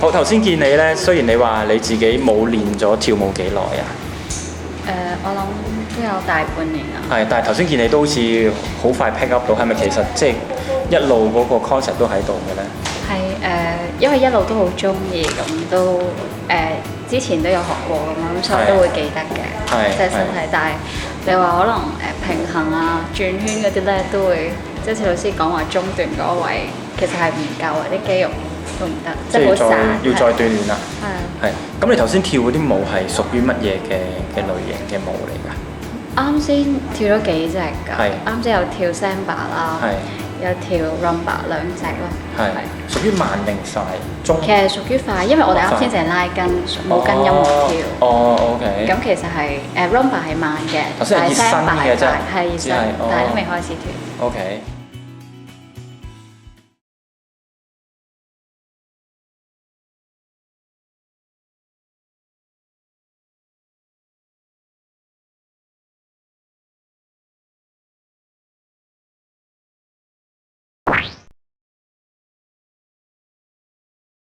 好，頭先見你咧，雖然你話你自己冇練咗跳舞幾耐啊，我諗都有大半年啦。係，但係頭先見你都好似好快 pick up 到，係咪其實即係一路嗰個 concept 都喺度嘅咧？因為一路都好中意，咁都之前都有學過咁樣，咁所以都會記得嘅，即係身體。但係你話可能平衡啊、轉圈嗰啲咧，都會即係似老師講話中段嗰位，其實係唔夠啊，啲肌肉都唔得，即係好散。要再鍛鍊啦。係。咁你頭先跳嗰啲舞係屬於乜嘢嘅類型嘅舞嚟㗎？啱先跳咗幾隻㗎，啱先有跳 Samba 啦，有跳 Rumba 兩隻咯。係屬於慢定快？其實屬於快，因為我哋啱先淨係拉筋，冇跟音樂跳。OK。咁其實係Rumba 係慢嘅，頭先係熱身嘅啫，係熱身，但係都未開始跳。OK。